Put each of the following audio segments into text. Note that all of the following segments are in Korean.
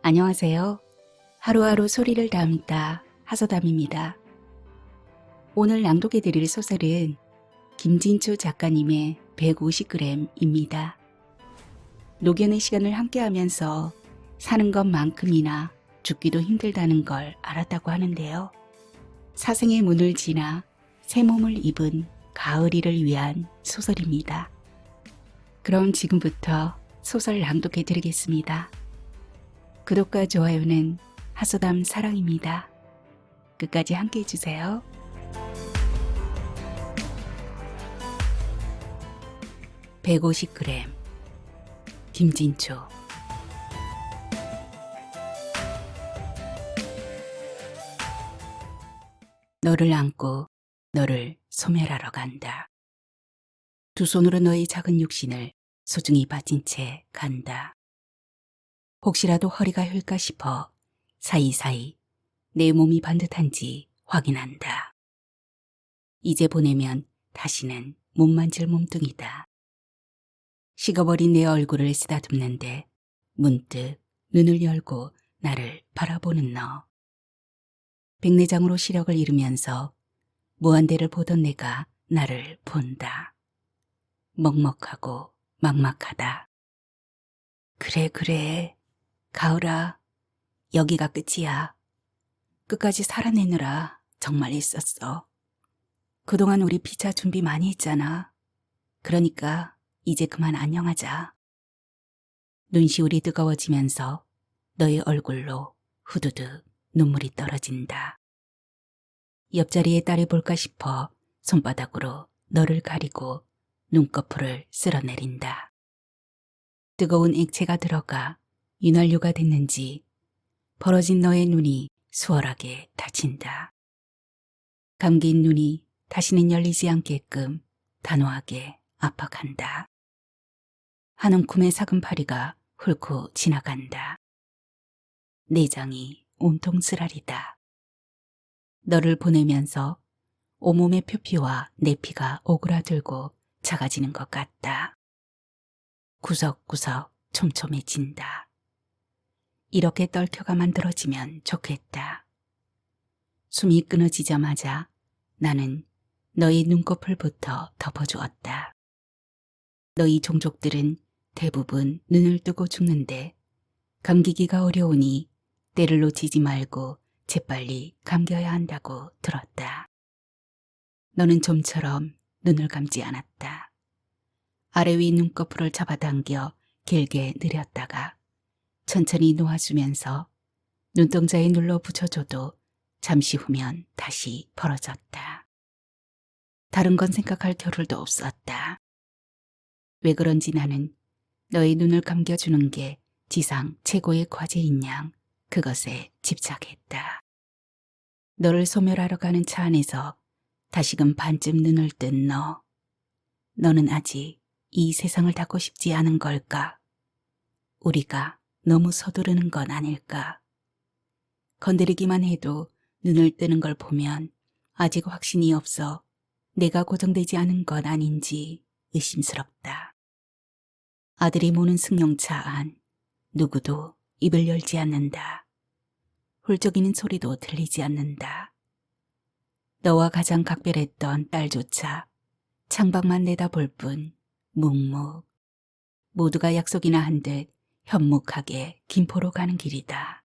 안녕하세요. 하루하루 소리를 담다 하서담입니다. 오늘 낭독해드릴 소설은 김진초 작가님의 150g입니다. 녹여낸 시간을 함께하면서 사는 것만큼이나 죽기도 힘들다는 걸 알았다고 하는데요. 사생의 문을 지나 새 몸을 입은 가을이를 위한 소설입니다. 그럼 지금부터 소설 낭독해드리겠습니다. 구독과 좋아요는 하소담 사랑입니다. 끝까지 함께 해주세요. 150g 김진초. 너를 안고 너를 소멸하러 간다. 두 손으로 너의 작은 육신을 소중히 받친 채 간다. 혹시라도 허리가 휠까 싶어 사이사이 내 몸이 반듯한지 확인한다. 이제 보내면 다시는 못 만질 몸뚱이다. 식어버린 내 얼굴을 쓰다듬는데 문득 눈을 열고 나를 바라보는 너. 백내장으로 시력을 잃으면서 무한대를 보던 내가 나를 본다. 먹먹하고 막막하다. 그래. 가을아, 여기가 끝이야. 끝까지 살아내느라 정말 애썼어. 그동안 우리 피차 준비 많이 했잖아. 그러니까 이제 그만 안녕하자. 눈시울이 뜨거워지면서 너의 얼굴로 후두둑 눈물이 떨어진다. 옆자리에 딸이 볼까 싶어 손바닥으로 너를 가리고 눈꺼풀을 쓸어내린다. 뜨거운 액체가 들어가 윤활유가 됐는지 벌어진 너의 눈이 수월하게 닫힌다. 감긴 눈이 다시는 열리지 않게끔 단호하게 압박한다. 한 움큼의 사근 파리가 훑고 지나간다. 내장이 온통 쓰라리다. 너를 보내면서 온몸의 표피와 내 피가 오그라들고 작아지는 것 같다. 구석구석 촘촘해진다. 이렇게 떨켜가 만들어지면 좋겠다. 숨이 끊어지자마자 나는 너의 눈꺼풀부터 덮어주었다. 너희 종족들은 대부분 눈을 뜨고 죽는데 감기기가 어려우니 때를 놓치지 말고 재빨리 감겨야 한다고 들었다. 너는 좀처럼 눈을 감지 않았다. 아래 위 눈꺼풀을 잡아당겨 길게 느렸다가 천천히 놓아주면서 눈동자에 눌러 붙여줘도 잠시 후면 다시 벌어졌다. 다른 건 생각할 겨를도 없었다. 왜 그런지 나는 너의 눈을 감겨주는 게 지상 최고의 과제인 양 그것에 집착했다. 너를 소멸하러 가는 차 안에서 다시금 반쯤 눈을 뜬 너. 너는 아직 이 세상을 닫고 싶지 않은 걸까? 우리가 너무 서두르는 건 아닐까? 건드리기만 해도 눈을 뜨는 걸 보면 아직 확신이 없어 내가 고정되지 않은 건 아닌지 의심스럽다. 아들이 모는 승용차 안 누구도 입을 열지 않는다. 훌쩍이는 소리도 들리지 않는다. 너와 가장 각별했던 딸조차 창밖만 내다볼 뿐 묵묵 모두가 약속이나 한 듯 현묵하게 김포로 가는 길이다.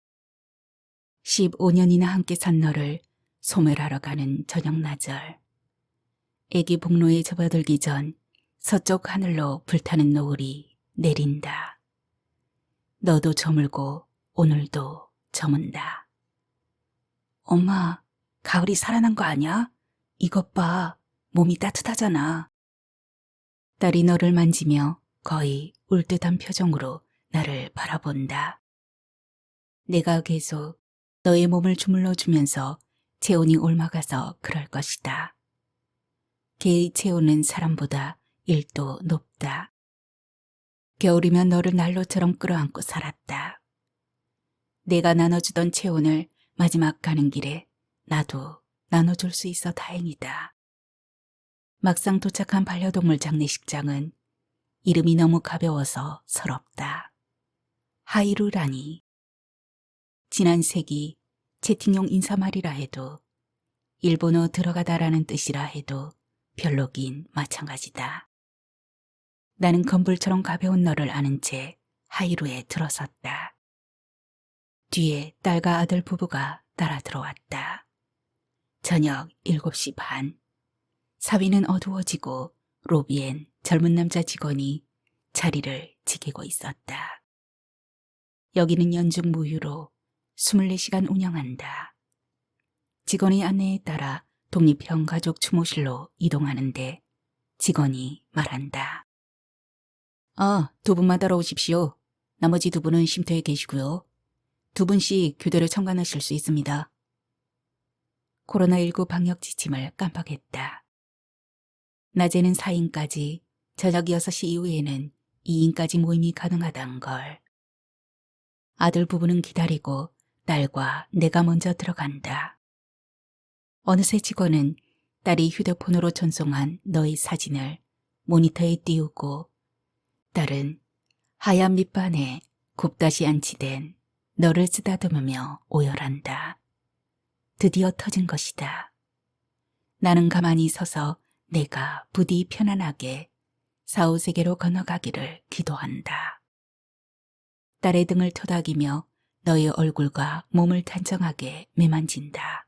15년이나 함께 산 너를 소멸하러 가는 저녁나절. 애기 북로에 접어들기 전 서쪽 하늘로 불타는 노을이 내린다. 너도 저물고 오늘도 저문다. 엄마, 가을이 살아난 거 아냐? 이것 봐, 몸이 따뜻하잖아. 딸이 너를 만지며 거의 울 듯한 표정으로 나를 바라본다. 내가 계속 너의 몸을 주물러 주면서 체온이 옮아가서 그럴 것이다. 개의 체온은 사람보다 1도 높다. 겨울이면 너를 난로처럼 끌어안고 살았다. 내가 나눠주던 체온을 마지막 가는 길에 나도 나눠줄 수 있어 다행이다. 막상 도착한 반려동물 장례식장은 이름이 너무 가벼워서 서럽다. 하이루라니. 지난 세기 채팅용 인사말이라 해도 일본어 들어가다라는 뜻이라 해도 별로긴 마찬가지다. 나는 건불처럼 가벼운 너를 아는 채 하이루에 들어섰다. 뒤에 딸과 아들 부부가 따라 들어왔다. 저녁 7시 반. 사위는 어두워지고 로비엔 젊은 남자 직원이 자리를 지키고 있었다. 여기는 연중 무휴로 24시간 운영한다. 직원의 안내에 따라 독립형 가족 추모실로 이동하는데 직원이 말한다. 2분만 따라오십시오. 나머지 2분은 쉼터에 계시고요. 2분씩 교대로 참관하실 수 있습니다. 코로나19 방역 지침을 깜빡했다. 낮에는 4인까지, 저녁 6시 이후에는 2인까지 모임이 가능하단 걸. 아들 부부는 기다리고 딸과 내가 먼저 들어간다. 어느새 직원은 딸이 휴대폰으로 전송한 너의 사진을 모니터에 띄우고 딸은 하얀 밑반에 굽다시 안치된 너를 쓰다듬으며 오열한다. 드디어 터진 것이다. 나는 가만히 서서 내가 부디 편안하게 사후세계로 건너가기를 기도한다. 딸의 등을 토닥이며 너의 얼굴과 몸을 단정하게 매만진다.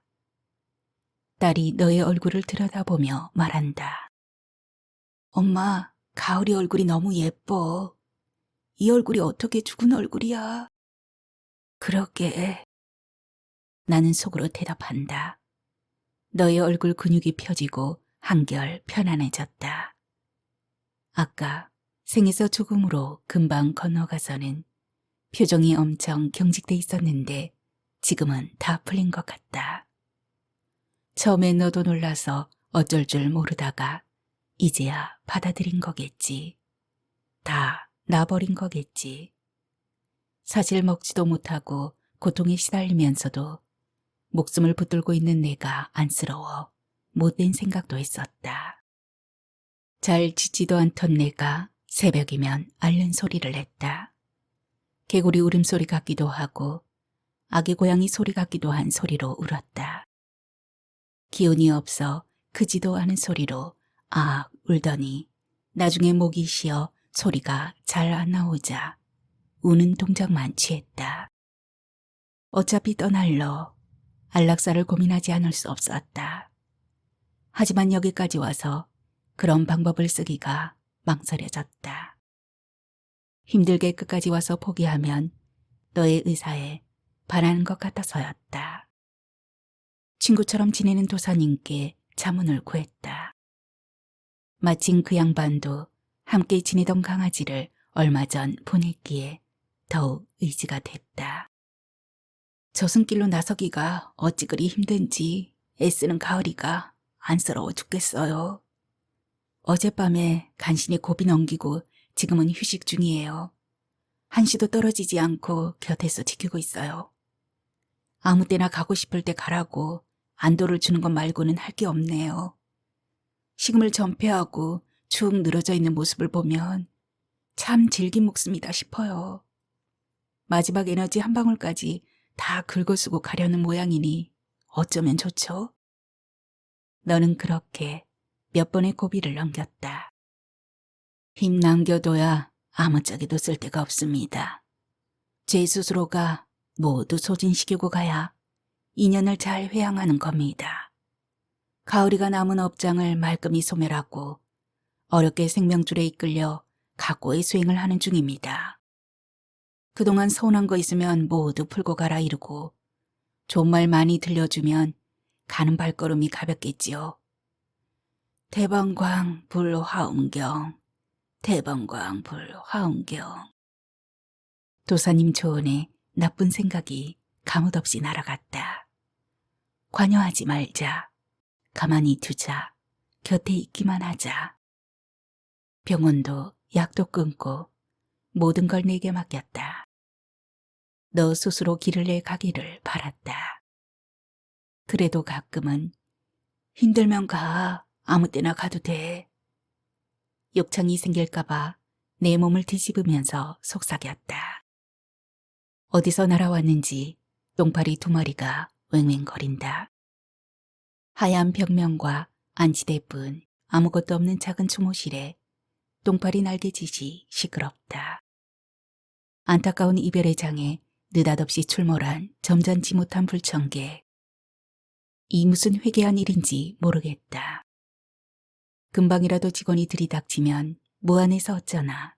딸이 너의 얼굴을 들여다보며 말한다. 엄마, 가을이 얼굴이 너무 예뻐. 이 얼굴이 어떻게 죽은 얼굴이야? 그러게. 나는 속으로 대답한다. 너의 얼굴 근육이 펴지고 한결 편안해졌다. 아까 생에서 죽음으로 금방 건너가서는 표정이 엄청 경직돼 있었는데 지금은 다 풀린 것 같다. 처음엔 너도 놀라서 어쩔 줄 모르다가 이제야 받아들인 거겠지. 다 나버린 거겠지. 사실 먹지도 못하고 고통에 시달리면서도 목숨을 붙들고 있는 내가 안쓰러워 못된 생각도 했었다. 잘 짖지도 않던 내가 새벽이면 앓는 소리를 냈다. 개구리 울음소리 같기도 하고 아기 고양이 소리 같기도 한 소리로 울었다. 기운이 없어 크지도 않은 소리로 악 울더니 나중에 목이 쉬어 소리가 잘 안 나오자 우는 동작만 취했다. 어차피 떠날 너, 안락사를 고민하지 않을 수 없었다. 하지만 여기까지 와서 그런 방법을 쓰기가 망설여졌다. 힘들게 끝까지 와서 포기하면 너의 의사에 반하는 것 같아서였다. 친구처럼 지내는 도사님께 자문을 구했다. 마침 그 양반도 함께 지내던 강아지를 얼마 전 보냈기에 더욱 의지가 됐다. 저승길로 나서기가 어찌 그리 힘든지 애쓰는 가을이가 안쓰러워 죽겠어요. 어젯밤에 간신히 고비 넘기고 지금은 휴식 중이에요. 한시도 떨어지지 않고 곁에서 지키고 있어요. 아무 때나 가고 싶을 때 가라고 안도를 주는 것 말고는 할 게 없네요. 식음을 전폐하고 축 늘어져 있는 모습을 보면 참 질긴 목숨이다 싶어요. 마지막 에너지 한 방울까지 다 긁어쓰고 가려는 모양이니 어쩌면 좋죠? 너는 그렇게 몇 번의 고비를 넘겼다. 힘 남겨둬야 아무짝에도 쓸 데가 없습니다. 제 스스로가 모두 소진시키고 가야 인연을 잘 회항하는 겁니다. 가을이가 남은 업장을 말끔히 소멸하고 어렵게 생명줄에 이끌려 각고의 수행을 하는 중입니다. 그동안 서운한 거 있으면 모두 풀고 가라 이러고 좋은 말 많이 들려주면 가는 발걸음이 가볍겠지요. 대방광 불화엄경, 대방광 불화엄경. 도사님 조언에 나쁜 생각이 가뭇없이 날아갔다. 관여하지 말자. 가만히 두자. 곁에 있기만 하자. 병원도 약도 끊고 모든 걸 내게 맡겼다. 너 스스로 길을 내 가기를 바랐다. 그래도 가끔은 힘들면 가. 아무 때나 가도 돼. 욕창이 생길까봐 내 몸을 뒤집으면서 속삭였다. 어디서 날아왔는지 똥파리 2마리가 왱왱거린다. 하얀 벽면과 안치대뿐 아무것도 없는 작은 추모실에 똥파리 날개짓이 시끄럽다. 안타까운 이별의 장에 느닷없이 출몰한 점잖지 못한 불청객. 이 무슨 회개한 일인지 모르겠다. 금방이라도 직원이 들이닥치면 무안해서 어쩌나.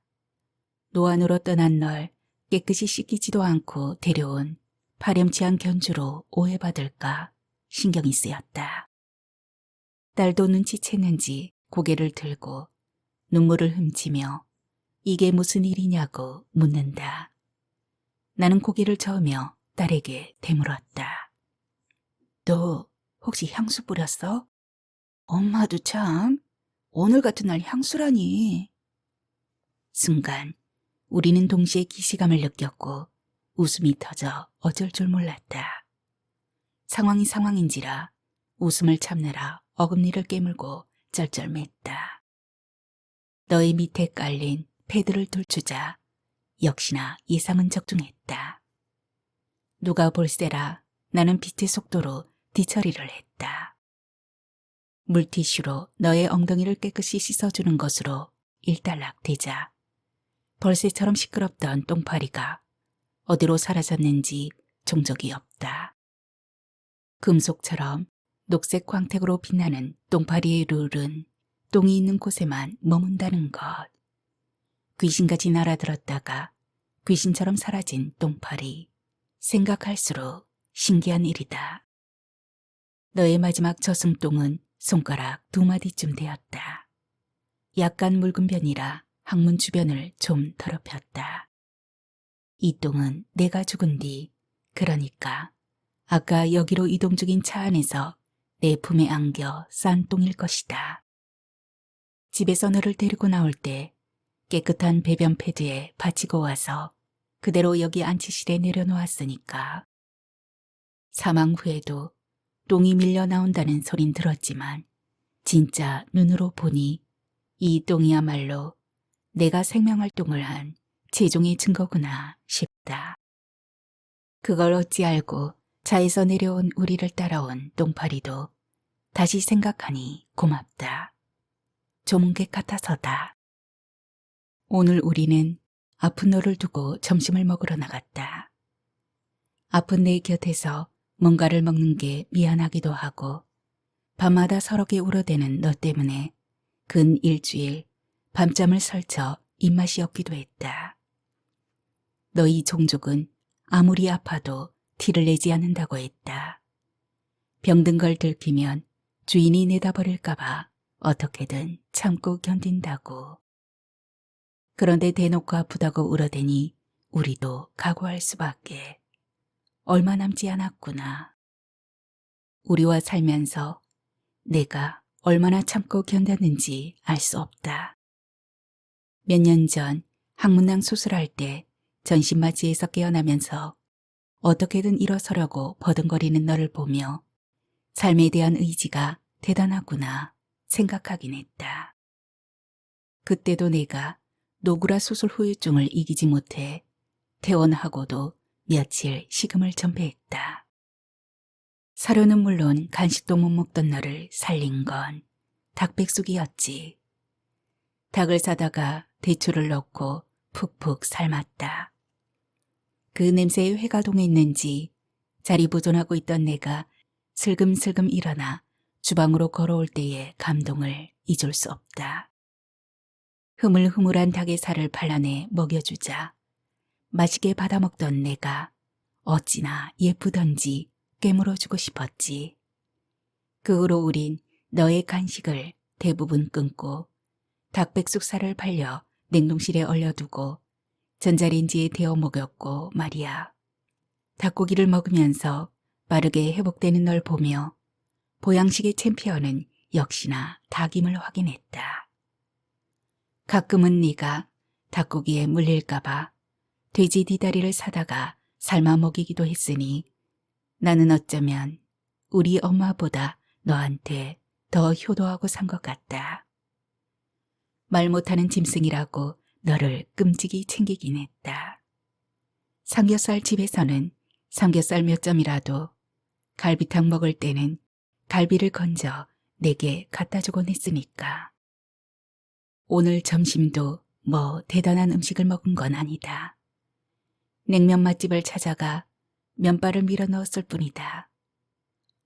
노안으로 떠난 널 깨끗이 씻기지도 않고 데려온 파렴치한 견주로 오해받을까 신경이 쓰였다. 딸도 눈치챘는지 고개를 들고 눈물을 훔치며 이게 무슨 일이냐고 묻는다. 나는 고개를 저으며 딸에게 되물었다. 너 혹시 향수 뿌렸어? 엄마도 참, 오늘 같은 날 향수라니. 순간 우리는 동시에 기시감을 느꼈고 웃음이 터져 어쩔 줄 몰랐다. 상황이 상황인지라 웃음을 참느라 어금니를 깨물고 쩔쩔맸다. 너의 밑에 깔린 패드를 돌추자 역시나 예상은 적중했다. 누가 볼세라 나는 빛의 속도로 뒤처리를 했다. 물티슈로 너의 엉덩이를 깨끗이 씻어주는 것으로 일단락되자 벌새처럼 시끄럽던 똥파리가 어디로 사라졌는지 종적이 없다. 금속처럼 녹색 광택으로 빛나는 똥파리의 룰은 똥이 있는 곳에만 머문다는 것. 귀신같이 날아들었다가 귀신처럼 사라진 똥파리. 생각할수록 신기한 일이다. 너의 마지막 저승똥은 손가락 2마디쯤 되었다. 약간 묽은 편이라 항문 주변을 좀 더럽혔다. 이 똥은 내가 죽은 뒤, 그러니까 아까 여기로 이동 중인 차 안에서 내 품에 안겨 싼 똥일 것이다. 집에서 너를 데리고 나올 때 깨끗한 배변 패드에 받치고 와서 그대로 여기 안치실에 내려놓았으니까. 사망 후에도 똥이 밀려 나온다는 소린 들었지만 진짜 눈으로 보니 이 똥이야말로 내가 생명활동을 한 최종의 증거구나 싶다. 그걸 어찌 알고 차에서 내려온 우리를 따라온 똥파리도 다시 생각하니 고맙다. 조문객 같아서다. 오늘 우리는 아픈 너를 두고 점심을 먹으러 나갔다. 아픈 내 곁에서 뭔가를 먹는 게 미안하기도 하고 밤마다 서럽게 울어대는 너 때문에 근 일주일 밤잠을 설쳐 입맛이 없기도 했다. 너희 종족은 아무리 아파도 티를 내지 않는다고 했다. 병든 걸 들키면 주인이 내다버릴까봐 어떻게든 참고 견딘다고. 그런데 대놓고 아프다고 울어대니 우리도 각오할 수밖에. 얼마 남지 않았구나. 우리와 살면서 내가 얼마나 참고 견뎠는지 알 수 없다. 몇 년 전 항문낭 수술할 때 전신마취에서 깨어나면서 어떻게든 일어서려고 버둥거리는 너를 보며 삶에 대한 의지가 대단하구나 생각하긴 했다. 그때도 내가 노구라 수술 후유증을 이기지 못해 퇴원하고도 며칠 식음을 전폐했다. 사료는 물론 간식도 못 먹던 너를 살린 건 닭백숙이었지. 닭을 사다가 대추를 넣고 푹푹 삶았다. 그 냄새에 회가 동했는지 자리보존하고 있던 내가 슬금슬금 일어나 주방으로 걸어올 때의 감동을 잊을 수 없다. 흐물흐물한 닭의 살을 발라내 먹여주자 맛있게 받아먹던 내가 어찌나 예쁘던지 깨물어주고 싶었지. 그 후로 우린 너의 간식을 대부분 끊고 닭백숙 살을 발려 냉동실에 얼려두고 전자레인지에 데워 먹였고 말이야. 닭고기를 먹으면서 빠르게 회복되는 널 보며 보양식의 챔피언은 역시나 닭임을 확인했다. 가끔은 네가 닭고기에 물릴까봐 돼지 뒤다리를 사다가 삶아 먹이기도 했으니 나는 어쩌면 우리 엄마보다 너한테 더 효도하고 산 것 같다. 말 못하는 짐승이라고 너를 끔찍이 챙기긴 했다. 삼겹살 집에서는 삼겹살 몇 점이라도 갈비탕 먹을 때는 갈비를 건져 내게 갖다 주곤 했으니까. 오늘 점심도 뭐 대단한 음식을 먹은 건 아니다. 냉면 맛집을 찾아가 면발을 밀어 넣었을 뿐이다.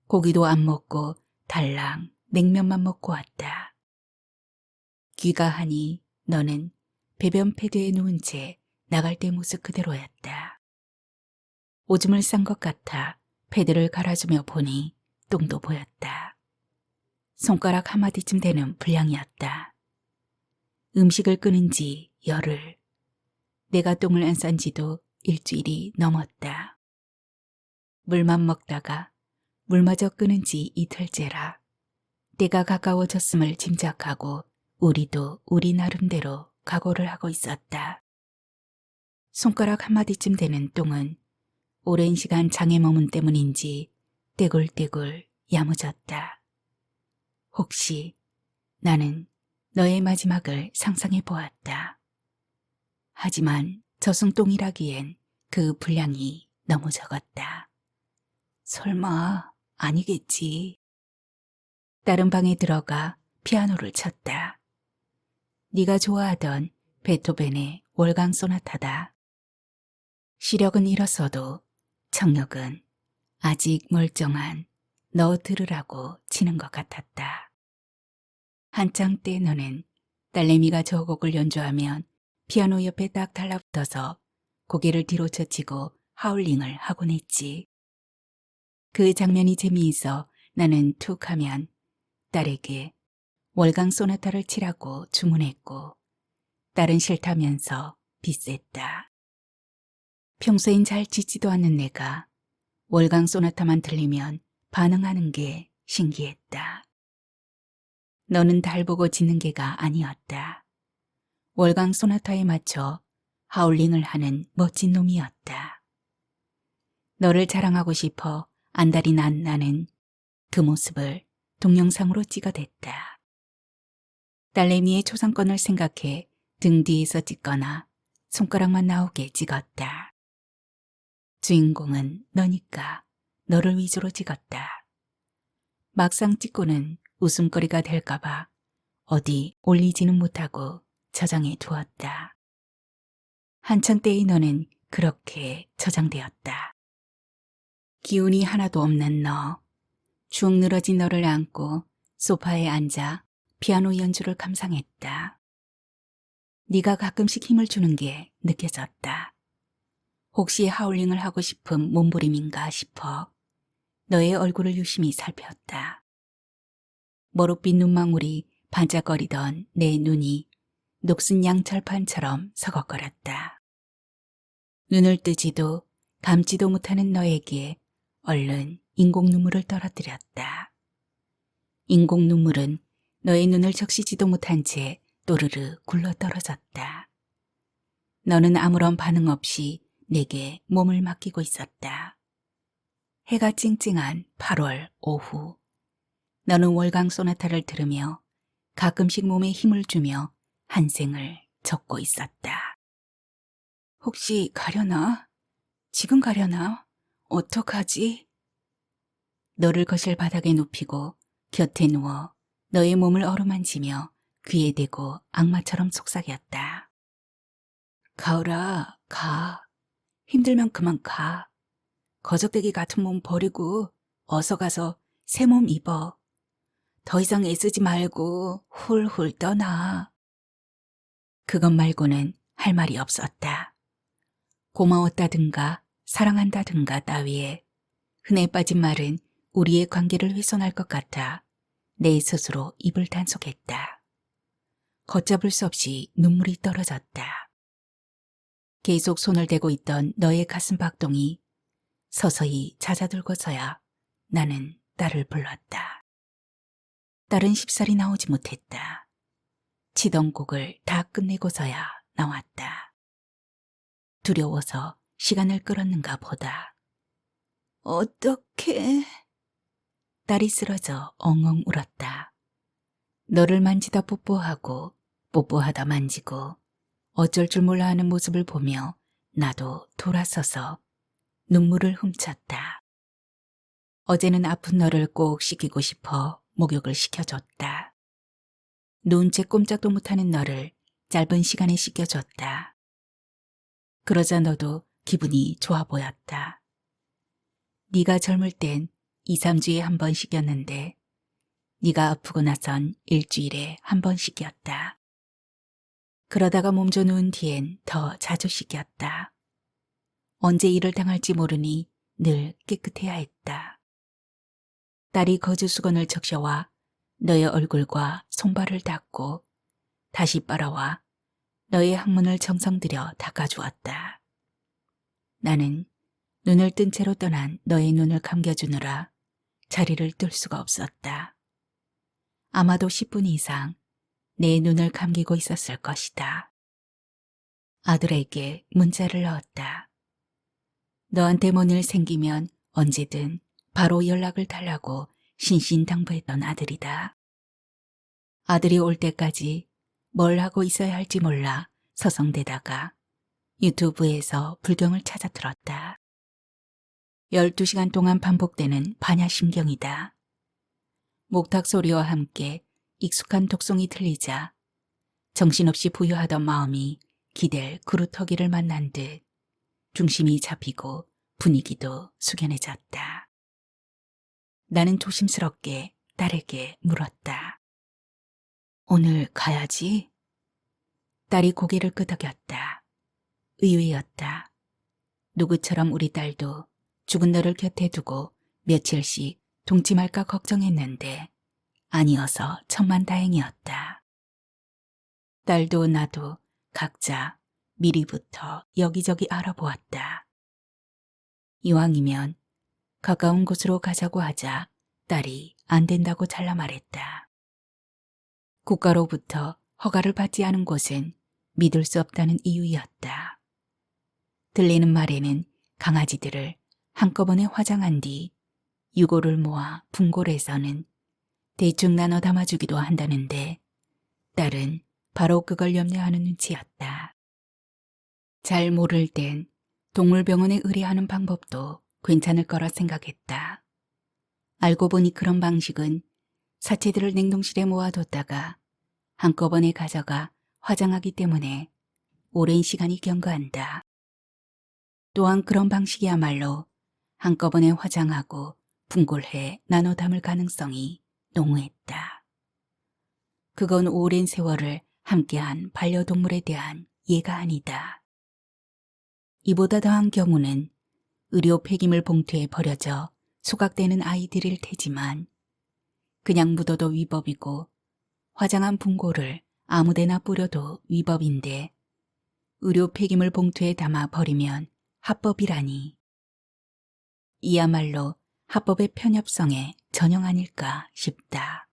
고기도 안 먹고 달랑 냉면만 먹고 왔다. 귀가하니 너는 배변 패드에 누운 채 나갈 때 모습 그대로였다. 오줌을 싼 것 같아 패드를 갈아주며 보니 똥도 보였다. 손가락 한마디쯤 되는 분량이었다. 음식을 끊은 지 열흘. 내가 똥을 안 싼 지도 일주일이 넘었다. 물만 먹다가 물마저 끊은 지 이틀째라. 때가 가까워졌음을 짐작하고 우리도 우리 나름대로 각오를 하고 있었다. 손가락 한마디쯤 되는 똥은 오랜 시간 장애 머문 때문인지 떼굴떼굴 야무졌다. 혹시 나는 너의 마지막을 상상해 보았다. 하지만 저승똥이라기엔 그 분량이 너무 적었다. 설마 아니겠지. 다른 방에 들어가 피아노를 쳤다. 네가 좋아하던 베토벤의 월강 소나타다. 시력은 잃었어도 청력은 아직 멀쩡한 너 들으라고 치는 것 같았다. 한창 때 너는 딸내미가 저 곡을 연주하면 피아노 옆에 딱 달라붙어서 고개를 뒤로 젖히고 하울링을 하곤 했지. 그 장면이 재미있어 나는 툭 하면 딸에게 월강 소나타를 치라고 주문했고 딸은 싫다면서 비셌다. 평소엔 잘 치지도 않는 내가 월강 소나타만 들리면 반응하는 게 신기했다. 너는 달 보고 짖는 개가 아니었다. 월강 소나타에 맞춰 하울링을 하는 멋진 놈이었다. 너를 자랑하고 싶어 안달이 난 나는 그 모습을 동영상으로 찍어댔다. 딸내미의 초상권을 생각해 등 뒤에서 찍거나 손가락만 나오게 찍었다. 주인공은 너니까 너를 위주로 찍었다. 막상 찍고는 웃음거리가 될까봐 어디 올리지는 못하고 저장해 두었다. 한창 때의 너는 그렇게 저장되었다. 기운이 하나도 없는 너, 축 늘어진 너를 안고 소파에 앉아 피아노 연주를 감상했다. 네가 가끔씩 힘을 주는 게 느껴졌다. 혹시 하울링을 하고 싶은 몸부림인가 싶어 너의 얼굴을 유심히 살폈다. 머릿빛 눈망울이 반짝거리던 내 눈이 녹슨 양철판처럼 서걱거렸다. 눈을 뜨지도 감지도 못하는 너에게 얼른 인공 눈물을 떨어뜨렸다. 인공 눈물은 너의 눈을 적시지도 못한 채 또르르 굴러떨어졌다. 너는 아무런 반응 없이 내게 몸을 맡기고 있었다. 해가 찡찡한 8월 오후. 너는 월강 소나타를 들으며 가끔씩 몸에 힘을 주며 한생을 적고 있었다. 혹시 가려나? 지금 가려나? 어떡하지? 너를 거실 바닥에 눕히고 곁에 누워 너의 몸을 어루만지며 귀에 대고 악마처럼 속삭였다. 가을아, 가. 힘들면 그만 가. 거적대기 같은 몸 버리고 어서 가서 새 몸 입어. 더 이상 애쓰지 말고 훌훌 떠나. 그것 말고는 할 말이 없었다. 고마웠다든가 사랑한다든가 따위에 흔해 빠진 말은 우리의 관계를 훼손할 것 같아 내 스스로 입을 단속했다. 걷잡을 수 없이 눈물이 떨어졌다. 계속 손을 대고 있던 너의 가슴 박동이 서서히 잦아들고서야 나는 딸을 불렀다. 딸은 쉽사리 나오지 못했다. 치던 곡을 다 끝내고서야 나왔다. 두려워서 시간을 끌었는가 보다. 어떡해. 딸이 쓰러져 엉엉 울었다. 너를 만지다 뽀뽀하고 뽀뽀하다 만지고 어쩔 줄 몰라 하는 모습을 보며 나도 돌아서서 눈물을 훔쳤다. 어제는 아픈 너를 꼭 씻기고 싶어 목욕을 시켜줬다. 누운 채 꼼짝도 못하는 너를 짧은 시간에 씻겨줬다. 그러자 너도 기분이 좋아 보였다. 네가 젊을 땐 2, 3주에 한 번 씻겼는데 네가 아프고 나선 일주일에 한 번 씻겼다. 그러다가 몸져 누운 뒤엔 더 자주 씻겼다. 언제 일을 당할지 모르니 늘 깨끗해야 했다. 딸이 거즈 수건을 적셔와 너의 얼굴과 손발을 닦고 다시 빨아와 너의 항문을 정성 들여 닦아주었다. 나는 눈을 뜬 채로 떠난 너의 눈을 감겨주느라 자리를 뜰 수가 없었다. 아마도 10분 이상 내 눈을 감기고 있었을 것이다. 아들에게 문자를 넣었다. 너한테 뭔 일 생기면 언제든 바로 연락을 달라고 신신당부했던 아들이다. 아들이 올 때까지 뭘 하고 있어야 할지 몰라 서성대다가 유튜브에서 불경을 찾아 들었다. 12시간 동안 반복되는 반야심경이다. 목탁 소리와 함께 익숙한 독송이 들리자 정신없이 부유하던 마음이 기댈 그루터기를 만난 듯 중심이 잡히고 분위기도 숙연해졌다. 나는 조심스럽게 딸에게 물었다. 오늘 가야지? 딸이 고개를 끄덕였다. 의외였다. 누구처럼 우리 딸도 죽은 너를 곁에 두고 며칠씩 동침할까 걱정했는데 아니어서 천만다행이었다. 딸도 나도 각자 미리부터 여기저기 알아보았다. 이왕이면 가까운 곳으로 가자고 하자 딸이 안 된다고 잘라 말했다. 국가로부터 허가를 받지 않은 곳은 믿을 수 없다는 이유였다. 들리는 말에는 강아지들을 한꺼번에 화장한 뒤 유골을 모아 분골해서는 대충 나눠 담아주기도 한다는데 딸은 바로 그걸 염려하는 눈치였다. 잘 모를 땐 동물병원에 의뢰하는 방법도 괜찮을 거라 생각했다. 알고 보니 그런 방식은 사체들을 냉동실에 모아뒀다가 한꺼번에 가져가 화장하기 때문에 오랜 시간이 경과한다. 또한 그런 방식이야말로 한꺼번에 화장하고 분골해 나눠 담을 가능성이 농후했다. 그건 오랜 세월을 함께한 반려동물에 대한 예가 아니다. 이보다 더한 경우는 의료 폐기물 봉투에 버려져 소각되는 아이들일 테지만 그냥 묻어도 위법이고 화장한 분골을 아무데나 뿌려도 위법인데 의료 폐기물 봉투에 담아 버리면 합법이라니. 이야말로 합법의 편협성의 전형 아닐까 싶다.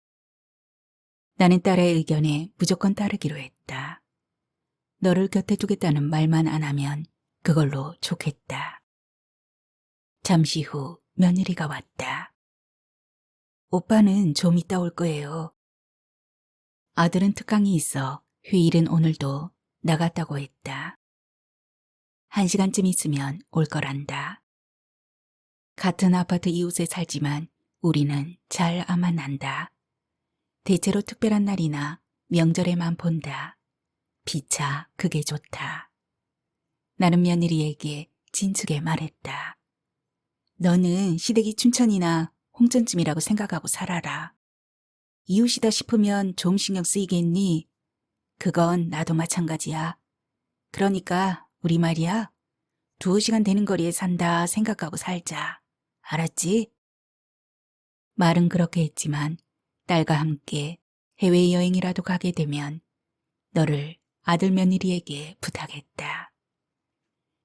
나는 딸의 의견에 무조건 따르기로 했다. 너를 곁에 두겠다는 말만 안 하면 그걸로 좋겠다. 잠시 후 며느리가 왔다. 오빠는 좀 이따 올 거예요. 아들은 특강이 있어 휴일은 오늘도 나갔다고 했다. 1시간쯤 있으면 올 거란다. 같은 아파트 이웃에 살지만 우리는 잘 안 만난다. 대체로 특별한 날이나 명절에만 본다. 피차 그게 좋다. 나는 며느리에게 진즉에 말했다. 너는 시댁이 춘천이나 홍천쯤이라고 생각하고 살아라. 이웃이다 싶으면 좀 신경 쓰이겠니? 그건 나도 마찬가지야. 그러니까 우리 말이야. 2시간 되는 거리에 산다 생각하고 살자. 알았지? 말은 그렇게 했지만 딸과 함께 해외여행이라도 가게 되면 너를 아들 며느리에게 부탁했다.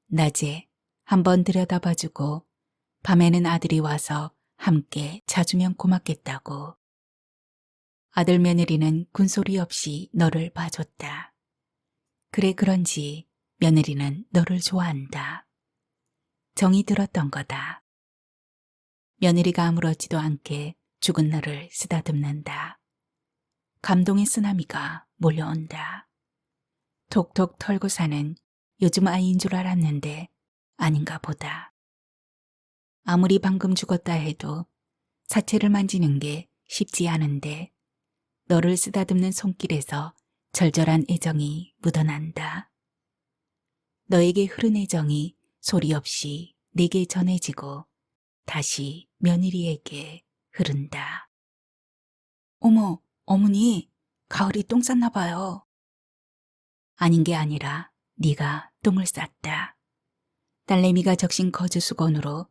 낮에 한번 들여다봐주고 밤에는 아들이 와서 함께 자주면 고맙겠다고. 아들 며느리는 군소리 없이 너를 봐줬다. 그래 그런지 며느리는 너를 좋아한다. 정이 들었던 거다. 며느리가 아무렇지도 않게 죽은 너를 쓰다듬는다. 감동의 쓰나미가 몰려온다. 톡톡 털고 사는 요즘 아이인 줄 알았는데 아닌가 보다. 아무리 방금 죽었다 해도 사체를 만지는 게 쉽지 않은데 너를 쓰다듬는 손길에서 절절한 애정이 묻어난다. 너에게 흐른 애정이 소리 없이 내게 전해지고 다시 며느리에게 흐른다. 어머, 어머니, 가을이 똥 쌌나 봐요. 아닌 게 아니라 네가 똥을 쌌다. 딸내미가 적신 거즈 수건으로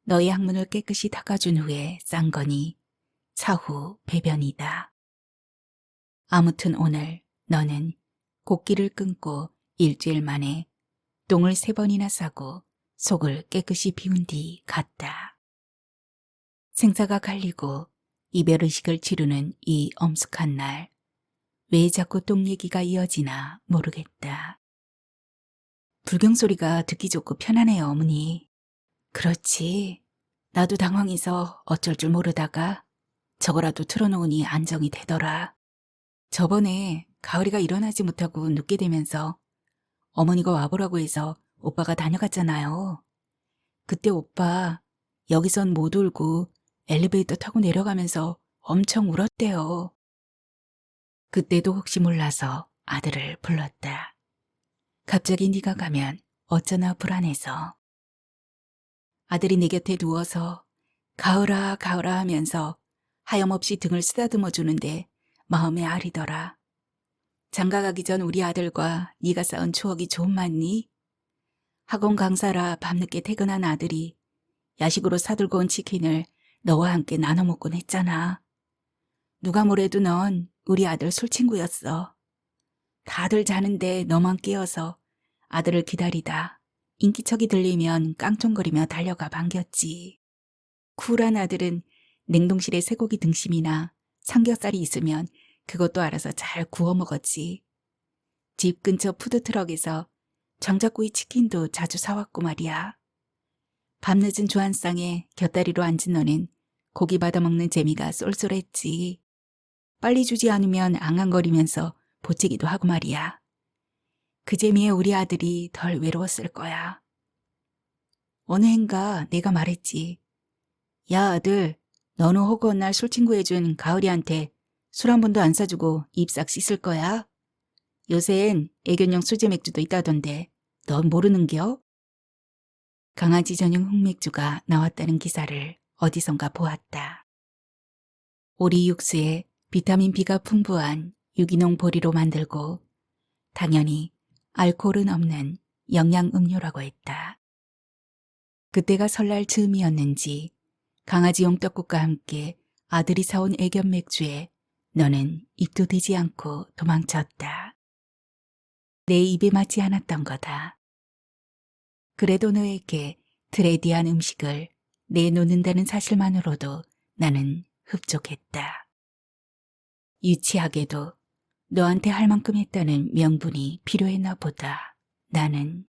너의 항문을 깨끗이 닦아준 후에 싼 거니 사후 배변이다. 아무튼 오늘 너는 곡기를 끊고 일주일 만에 똥을 3번이나 싸고 속을 깨끗이 비운 뒤 갔다. 생사가 갈리고 이별의식을 치르는 이 엄숙한 날, 왜 자꾸 똥 얘기가 이어지나 모르겠다. 불경소리가 듣기 좋고 편하네요, 어머니. 그렇지. 나도 당황해서 어쩔 줄 모르다가 저거라도 틀어놓으니 안정이 되더라. 저번에 가을이가 일어나지 못하고 눕게 되면서 어머니가 와보라고 해서 오빠가 다녀갔잖아요. 그때 오빠 여기선 못 울고 엘리베이터 타고 내려가면서 엄청 울었대요. 그때도 혹시 몰라서 아들을 불렀다. 갑자기 네가 가면 어쩌나 불안해서. 아들이 내 곁에 누워서 가을아 가을아 하면서 하염없이 등을 쓰다듬어 주는데 마음에 아리더라. 장가가기 전 우리 아들과 네가 쌓은 추억이 좀 많니? 학원 강사라 밤늦게 퇴근한 아들이 야식으로 사들고 온 치킨을 너와 함께 나눠 먹곤 했잖아. 누가 뭐래도 넌 우리 아들 술친구였어. 다들 자는데 너만 깨어서 아들을 기다리다 인기척이 들리면 깡총거리며 달려가 반겼지. 쿨한 아들은 냉동실에 쇠고기 등심이나 삼겹살이 있으면 그것도 알아서 잘 구워 먹었지. 집 근처 푸드트럭에서 장작구이 치킨도 자주 사왔고 말이야. 밤늦은 조한상에 곁다리로 앉은 너는 고기 받아먹는 재미가 쏠쏠했지. 빨리 주지 않으면 앙앙거리면서 보채기도 하고 말이야. 그 재미에 우리 아들이 덜 외로웠을 거야. 어느 해인가 내가 말했지. 야 아들, 너는 허구한 날 술친구 해준 가을이한테 술 한 번도 안 사주고 입 싹 씻을 거야? 요샌 애견용 수제 맥주도 있다던데 넌 모르는겨? 강아지 전용 흑맥주가 나왔다는 기사를 어디선가 보았다. 오리 육수에 비타민 B가 풍부한 유기농 보리로 만들고 당연히 알코올은 없는 영양음료라고 했다. 그때가 설날 즈음이었는지 강아지용 떡국과 함께 아들이 사온 애견 맥주에 너는 입도 대지 않고 도망쳤다. 내 입에 맞지 않았던 거다. 그래도 너에게 트레디한 음식을 내놓는다는 사실만으로도 나는 흡족했다. 유치하게도 너한테 할 만큼 했다는 명분이 필요했나 보다. 나는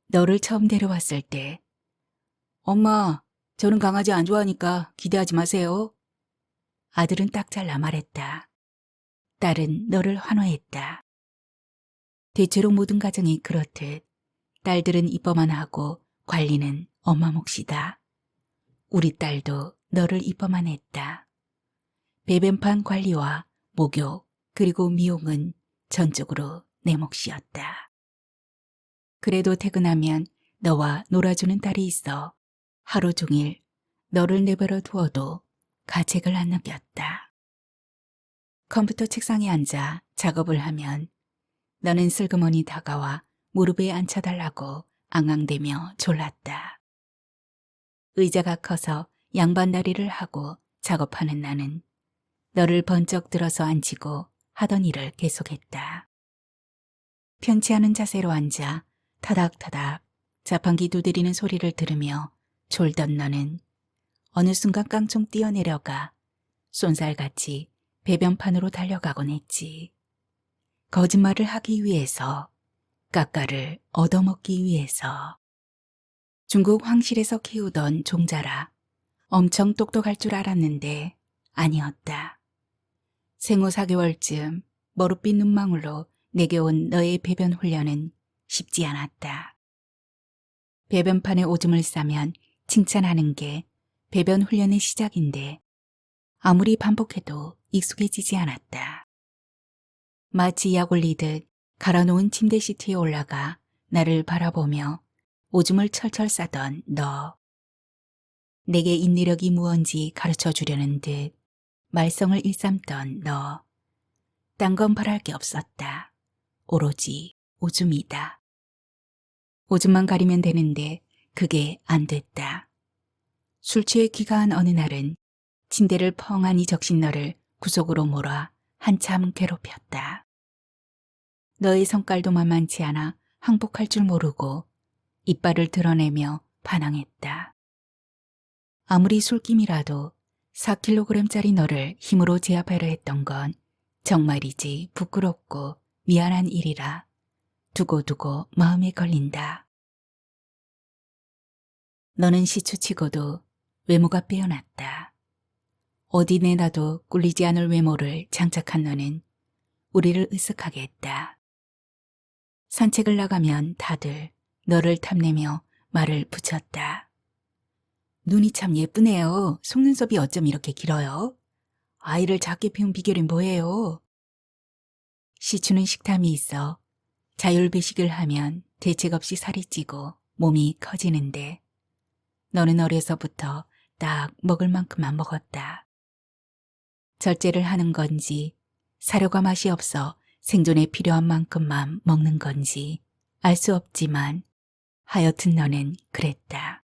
너를 처음 데려왔을 때 엄마, 저는 강아지 안 좋아하니까 기대하지 마세요. 아들은 딱 잘라 말했다. 딸은 너를 환호했다. 대체로 모든 가정이 그렇듯 딸들은 이뻐만 하고 관리는 엄마 몫이다. 우리 딸도 너를 이뻐만 했다. 배변판 관리와 목욕 그리고 미용은 전적으로 내 몫이었다. 그래도 퇴근하면 너와 놀아주는 딸이 있어 하루 종일 너를 내버려 두어도 가책을 안 느꼈다. 컴퓨터 책상에 앉아 작업을 하면 너는 슬그머니 다가와 무릎에 앉혀달라고 앙앙대며 졸랐다. 의자가 커서 양반다리를 하고 작업하는 나는 너를 번쩍 들어서 앉히고 하던 일을 계속했다. 편치 않은 자세로 앉아 타닥타닥 자판기 두드리는 소리를 들으며 졸던 너는 어느 순간 깡총 뛰어내려가 쏜살같이 배변판으로 달려가곤 했지. 거짓말을 하기 위해서, 까까를 얻어먹기 위해서. 중국 황실에서 키우던 종자라 엄청 똑똑할 줄 알았는데 아니었다. 생후 4개월쯤 머릿빛 눈망울로 내게 온 너의 배변 훈련은 쉽지 않았다. 배변판에 오줌을 싸면 칭찬하는 게 배변 훈련의 시작인데 아무리 반복해도 익숙해지지 않았다. 마치 약 올리듯 갈아놓은 침대 시트에 올라가 나를 바라보며 오줌을 철철 싸던 너. 내게 인내력이 무언지 가르쳐 주려는 듯 말썽을 일삼던 너. 딴 건 바랄 게 없었다. 오로지 오줌이다. 오줌만 가리면 되는데 그게 안 됐다. 술 취해 귀가한 어느 날은 침대를 펑하니 적신 너를 구석으로 몰아 한참 괴롭혔다. 너의 성깔도 만만치 않아 항복할 줄 모르고 이빨을 드러내며 반항했다. 아무리 술김이라도 4kg짜리 너를 힘으로 제압하려 했던 건 정말이지 부끄럽고 미안한 일이라 두고두고 마음에 걸린다. 너는 시추치고도 외모가 빼어났다. 어디 내놔도 꿀리지 않을 외모를 장착한 너는 우리를 으쓱하게 했다. 산책을 나가면 다들 너를 탐내며 말을 붙였다. 눈이 참 예쁘네요. 속눈썹이 어쩜 이렇게 길어요? 아이를 작게 피운 비결이 뭐예요? 시추는 식탐이 있어 자율배식을 하면 대책 없이 살이 찌고 몸이 커지는데 너는 어려서부터 딱 먹을 만큼만 먹었다. 절제를 하는 건지 사료가 맛이 없어 생존에 필요한 만큼만 먹는 건지 알 수 없지만 하여튼 너는 그랬다.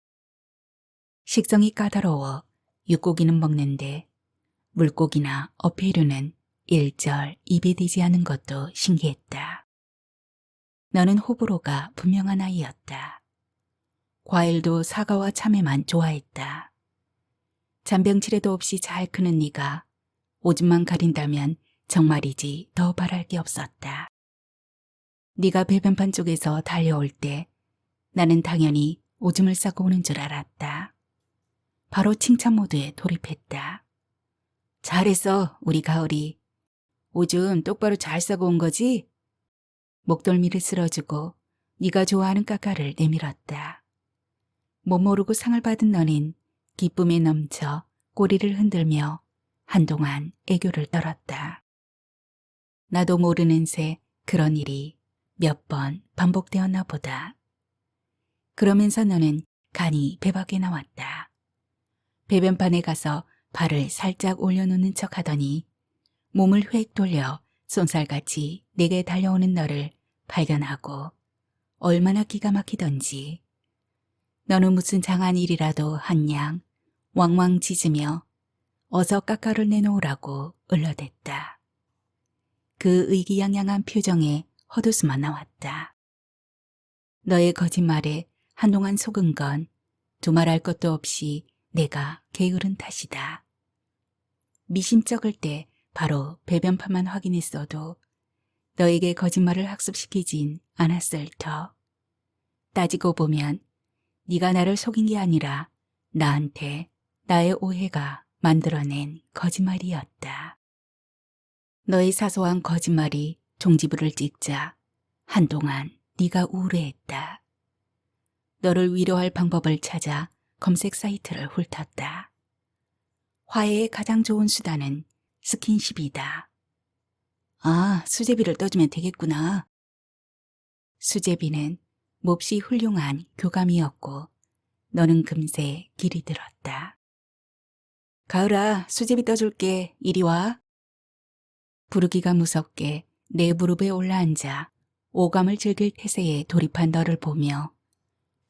식성이 까다로워 육고기는 먹는데 물고기나 어패류는 일절 입에 대지 않은 것도 신기했다. 너는 호불호가 분명한 아이였다. 과일도 사과와 참외만 좋아했다. 잔병치레도 없이 잘 크는 네가 오줌만 가린다면 정말이지 더 바랄 게 없었다. 네가 배변판 쪽에서 달려올 때 나는 당연히 오줌을 싸고 오는 줄 알았다. 바로 칭찬 모드에 돌입했다. 잘했어, 우리 가을이. 오줌 똑바로 잘 싸고 온 거지? 목덜미를 쓸어주고 네가 좋아하는 까까를 내밀었다. 못 모르고 상을 받은 너는 기쁨에 넘쳐 꼬리를 흔들며 한동안 애교를 떨었다. 나도 모르는 새 그런 일이 몇 번 반복되었나 보다. 그러면서 너는 간이 배 밖에 나왔다. 배변판에 가서 발을 살짝 올려놓는 척 하더니 몸을 휙 돌려 쏜살같이 내게 달려오는 너를 발견하고 얼마나 기가 막히던지. 너는 무슨 장한 일이라도 한 양 왕왕 짖으며 어서 까까를 내놓으라고 을러댔다. 그 의기양양한 표정에 헛웃음만 나왔다. 너의 거짓말에 한동안 속은 건 두말할 것도 없이 내가 게으른 탓이다. 미심쩍을 때 바로 배변판만 확인했어도 너에게 거짓말을 학습시키진 않았을 터. 따지고 보면 네가 나를 속인 게 아니라 나한테 나의 오해가 만들어낸 거짓말이었다. 너의 사소한 거짓말이 종지부를 찍자 한동안 네가 우울해했다. 너를 위로할 방법을 찾아 검색 사이트를 훑었다. 화해의 가장 좋은 수단은 스킨십이다. 아, 수제비를 떠주면 되겠구나. 수제비는 몹시 훌륭한 교감이었고 너는 금세 길이 들었다. 가을아, 수제비 떠줄게. 이리 와. 부르기가 무섭게 내 무릎에 올라앉아 오감을 즐길 태세에 돌입한 너를 보며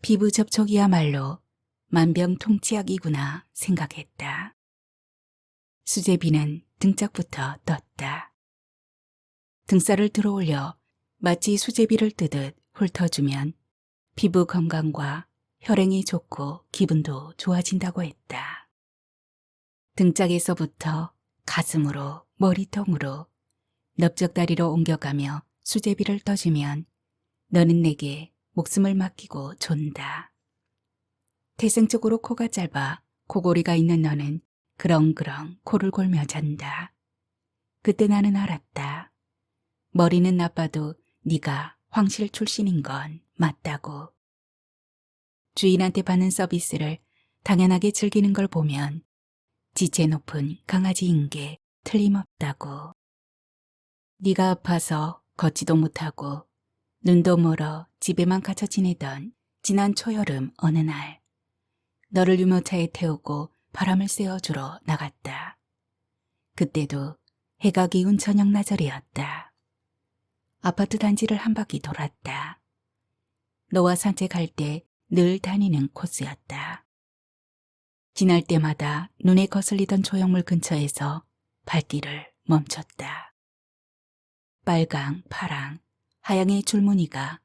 피부 접촉이야말로 만병통치약이구나 생각했다. 수제비는 등짝부터 떴다. 등살을 들어올려 마치 수제비를 뜨듯 훑어주면 피부 건강과 혈행이 좋고 기분도 좋아진다고 했다. 등짝에서부터 가슴으로 머리통으로 넓적다리로 옮겨가며 수제비를 떠주면 너는 내게 목숨을 맡기고 존다. 태생적으로 코가 짧아 코골이가 있는 너는 그렁그렁 코를 골며 잔다. 그때 나는 알았다. 머리는 나빠도 네가 황실 출신인 건 맞다고. 주인한테 받는 서비스를 당연하게 즐기는 걸 보면 지체 높은 강아지인 게 틀림없다고. 네가 아파서 걷지도 못하고 눈도 멀어 집에만 갇혀 지내던 지난 초여름 어느 날 너를 유모차에 태우고 바람을 쐬어주러 나갔다. 그때도 해가 기운 저녁 나절이었다. 아파트 단지를 한 바퀴 돌았다. 너와 산책할 때 늘 다니는 코스였다. 지날 때마다 눈에 거슬리던 조형물 근처에서 발길을 멈췄다. 빨강, 파랑, 하양의 줄무늬가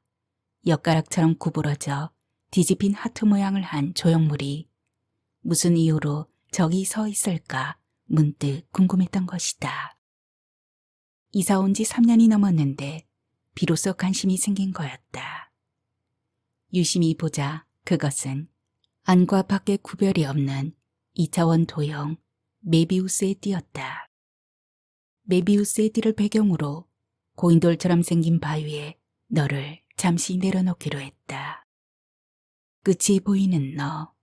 엿가락처럼 구부러져 뒤집힌 하트 모양을 한 조형물이 무슨 이유로 저기 서 있을까 문득 궁금했던 것이다. 이사 온 지 3년이 넘었는데 비로소 관심이 생긴 거였다. 유심히 보자 그것은 안과 밖에 구별이 없는 2차원 도형 메비우스의 띠였다. 메비우스의 띠를 배경으로 고인돌처럼 생긴 바위에 너를 잠시 내려놓기로 했다. 끝이 보이는 너,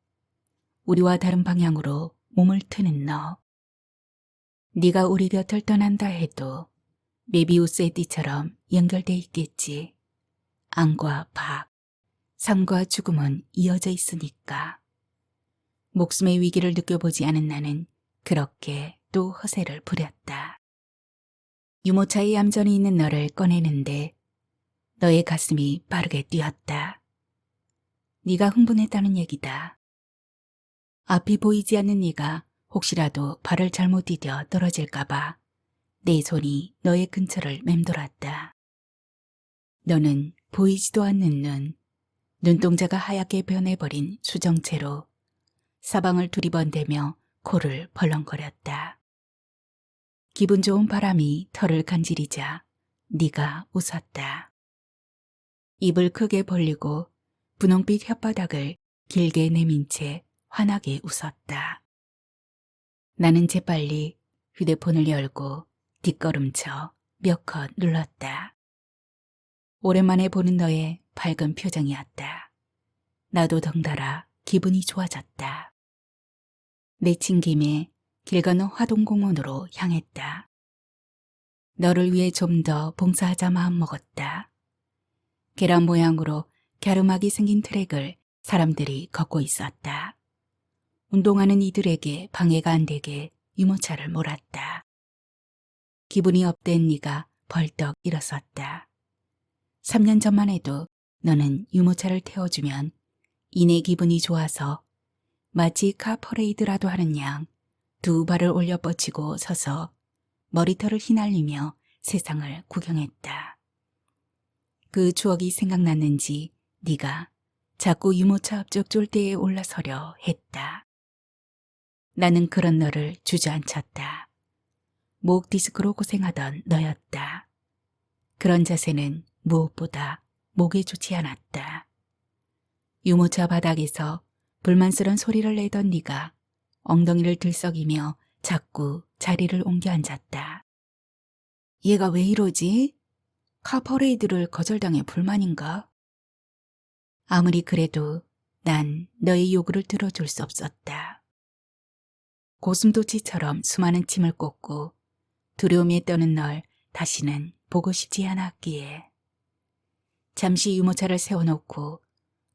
우리와 다른 방향으로 몸을 트는 너. 네가 우리 곁을 떠난다 해도 메비우스의 띠처럼 연결돼 있겠지. 안과 밖, 삶과 죽음은 이어져 있으니까. 목숨의 위기를 느껴보지 않은 나는 그렇게 또 허세를 부렸다. 유모차에 얌전히 있는 너를 꺼내는데 너의 가슴이 빠르게 뛰었다. 네가 흥분했다는 얘기다. 앞이 보이지 않는 네가 혹시라도 발을 잘못 디뎌 떨어질까봐 내 손이 너의 근처를 맴돌았다. 너는 보이지도 않는 눈동자가 하얗게 변해버린 수정체로 사방을 두리번대며 코를 벌렁거렸다. 기분 좋은 바람이 털을 간지리자 네가 웃었다. 입을 크게 벌리고 분홍빛 혓바닥을 길게 내민 채 환하게 웃었다. 나는 재빨리 휴대폰을 열고 뒷걸음쳐 몇 컷 눌렀다. 오랜만에 보는 너의 밝은 표정이었다. 나도 덩달아 기분이 좋아졌다. 내친 김에 길 건너 화동공원으로 향했다. 너를 위해 좀 더 봉사하자 마음먹었다. 계란 모양으로 갸름하게 생긴 트랙을 사람들이 걷고 있었다. 운동하는 이들에게 방해가 안 되게 유모차를 몰았다. 기분이 업된 네가 벌떡 일어섰다. 3년 전만 해도 너는 유모차를 태워주면 이내 기분이 좋아서 마치 카퍼레이드라도 하는 양 두 발을 올려 뻗치고 서서 머리털을 휘날리며 세상을 구경했다. 그 추억이 생각났는지 네가 자꾸 유모차 앞쪽 쫄대에 올라서려 했다. 나는 그런 너를 주저앉혔다. 목 디스크로 고생하던 너였다. 그런 자세는 무엇보다 목에 좋지 않았다. 유모차 바닥에서 불만스런 소리를 내던 네가 엉덩이를 들썩이며 자꾸 자리를 옮겨 앉았다. 얘가 왜 이러지? 카퍼레이드를 거절당해 불만인가? 아무리 그래도 난 너의 요구를 들어줄 수 없었다. 고슴도치처럼 수많은 침을 꽂고 두려움에 떠는 널 다시는 보고 싶지 않았기에. 잠시 유모차를 세워놓고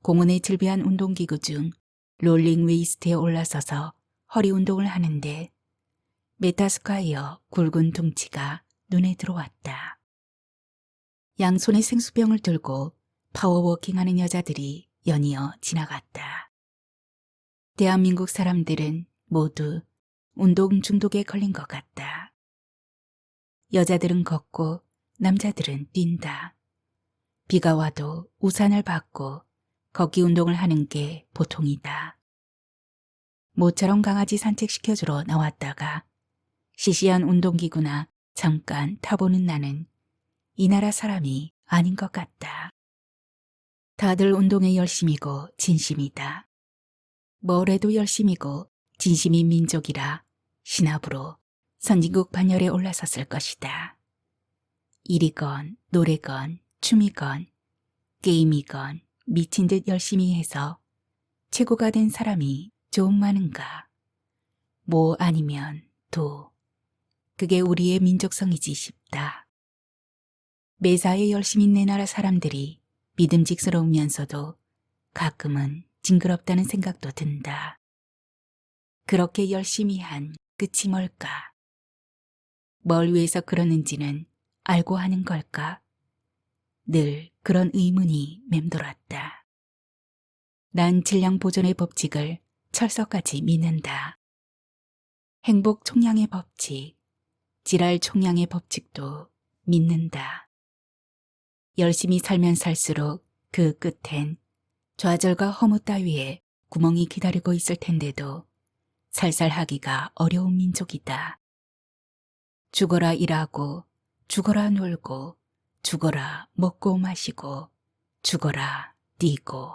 공원의 즐비한 운동기구 중 롤링 웨이스트에 올라서서 허리 운동을 하는데 메타스콰이어 굵은 둥치가 눈에 들어왔다. 양손에 생수병을 들고 파워워킹하는 여자들이 연이어 지나갔다. 대한민국 사람들은 모두 운동 중독에 걸린 것 같다. 여자들은 걷고 남자들은 뛴다. 비가 와도 우산을 받고 걷기 운동을 하는 게 보통이다. 모처럼 강아지 산책시켜주러 나왔다가 시시한 운동기구나 잠깐 타보는 나는 이 나라 사람이 아닌 것 같다. 다들 운동에 열심이고 진심이다. 뭘 해도 열심이고 진심인 민족이라 신압으로 선진국 반열에 올라섰을 것이다. 일이건 노래건 춤이건 게임이건 미친 듯 열심히 해서 최고가 된 사람이 좀 많은가? 뭐 아니면 도. 그게 우리의 민족성이지 싶다. 매사에 열심히 내 나라 사람들이 믿음직스러우면서도 가끔은 징그럽다는 생각도 든다. 그렇게 열심히 한 끝이 뭘까? 뭘 위해서 그러는지는 알고 하는 걸까? 늘 그런 의문이 맴돌았다. 난 질량 보존의 법칙을 철석같이 믿는다. 행복 총량의 법칙, 지랄 총량의 법칙도 믿는다. 열심히 살면 살수록 그 끝엔 좌절과 허무 따위에 구멍이 기다리고 있을 텐데도 살살하기가 어려운 민족이다. 죽어라 일하고, 죽어라 놀고, 죽어라 먹고 마시고, 죽어라 뛰고.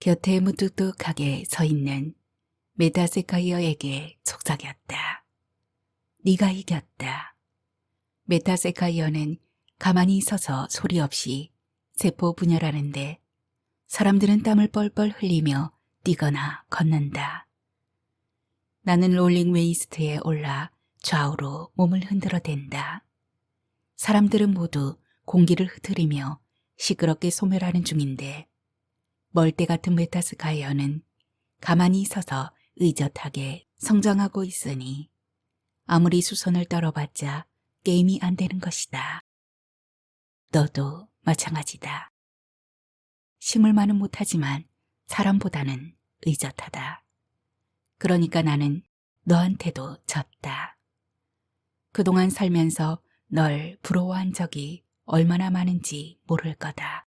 곁에 무뚝뚝하게 서 있는 메타세카이어에게 속삭였다. 네가 이겼다. 메타세카이어는 가만히 서서 소리 없이 세포 분열하는데 사람들은 땀을 뻘뻘 흘리며 뛰거나 걷는다. 나는 롤링 웨이스트에 올라 좌우로 몸을 흔들어댄다. 사람들은 모두 공기를 흐트리며 시끄럽게 소멸하는 중인데 멀대 같은 메타세카이어는 가만히 서서 의젓하게 성장하고 있으니 아무리 수선을 떨어봤자 게임이 안 되는 것이다. 너도 마찬가지다. 식물만은 못하지만 사람보다는 의젓하다. 그러니까 나는 너한테도 졌다. 그동안 살면서 널 부러워한 적이 얼마나 많은지 모를 거다.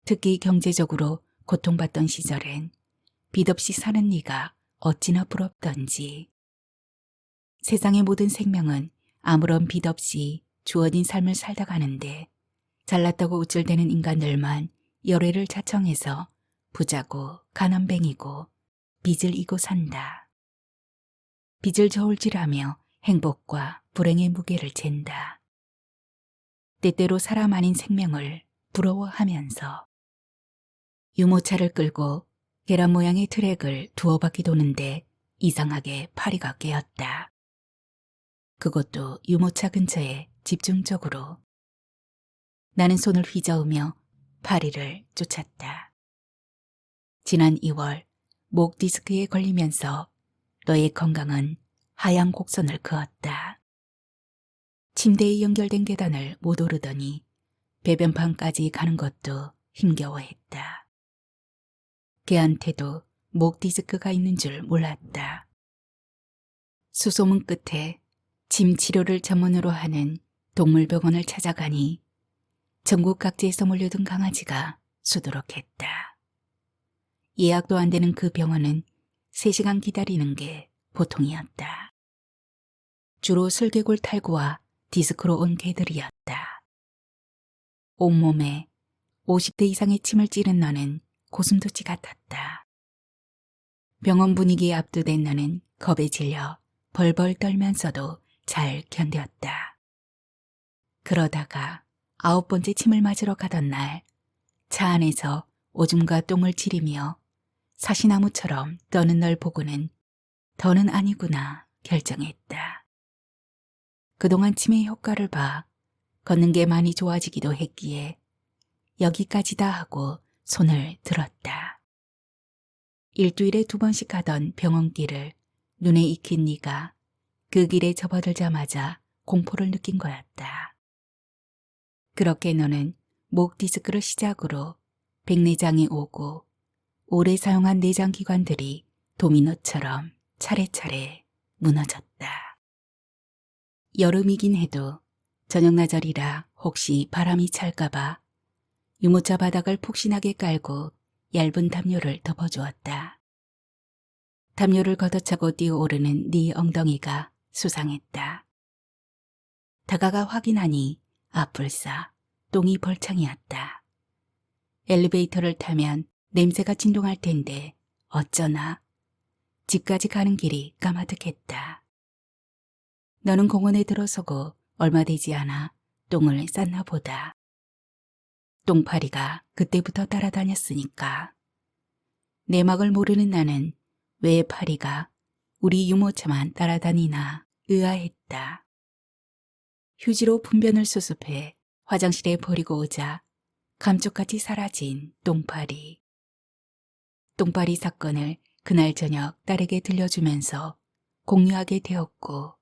특히 경제적으로 고통받던 시절엔 빚없이 사는 네가 어찌나 부럽던지. 세상의 모든 생명은 아무런 빚 없이 주어진 삶을 살다 가는데 잘났다고 우쭐대는 인간들만 열애를 자청해서 부자고 가난뱅이고 빚을 이고 산다. 빚을 저울질하며 행복과 불행의 무게를 잰다. 때때로 사람 아닌 생명을 부러워하면서 유모차를 끌고 계란 모양의 트랙을 두어 바퀴 도는데 이상하게 파리가 깨었다. 그것도 유모차 근처에 집중적으로. 나는 손을 휘저으며 파리를 쫓았다. 지난 2월 목 디스크에 걸리면서 너의 건강은 하얀 곡선을 그었다. 침대에 연결된 계단을 못 오르더니 배변판까지 가는 것도 힘겨워했다. 걔한테도 목 디스크가 있는 줄 몰랐다. 수소문 끝에 침 치료를 전문으로 하는 동물병원을 찾아가니 전국 각지에서 몰려든 강아지가 수두룩했다. 예약도 안 되는 그 병원은 3시간 기다리는 게 보통이었다. 주로 슬개골 탈구와 디스크로 온 개들이었다. 온몸에 50대 이상의 침을 찌른 너는 고슴도치 같았다. 병원 분위기에 압도된 너는 겁에 질려 벌벌 떨면서도 잘 견뎠다. 그러다가 9번째 침을 맞으러 가던 날 차 안에서 오줌과 똥을 지리며 사시나무처럼 떠는 널 보고는 더는 아니구나 결정했다. 그동안 침의 효과를 봐 걷는 게 많이 좋아지기도 했기에 여기까지다 하고 손을 들었다. 일주일에 2번씩 가던 병원길을 눈에 익힌 네가 그 길에 접어들자마자 공포를 느낀 거였다. 그렇게 너는 목 디스크를 시작으로 백내장이 오고 오래 사용한 내장기관들이 도미노처럼 차례차례 무너졌다. 여름이긴 해도 저녁나절이라 혹시 바람이 찰까봐 유모차 바닥을 폭신하게 깔고 얇은 담요를 덮어주었다. 담요를 걷어차고 뛰어오르는 네 엉덩이가 수상했다. 다가가 확인하니 아뿔싸 똥이 벌창이었다. 엘리베이터를 타면 냄새가 진동할 텐데 어쩌나 집까지 가는 길이 까마득했다. 너는 공원에 들어서고 얼마 되지 않아 똥을 쌌나 보다. 똥파리가 그때부터 따라다녔으니까. 내막을 모르는 나는 왜 파리가 우리 유모차만 따라다니나 의아했다. 휴지로 분변을 수습해 화장실에 버리고 오자 감쪽같이 사라진 똥파리. 똥파리 사건을 그날 저녁 딸에게 들려주면서 공유하게 되었고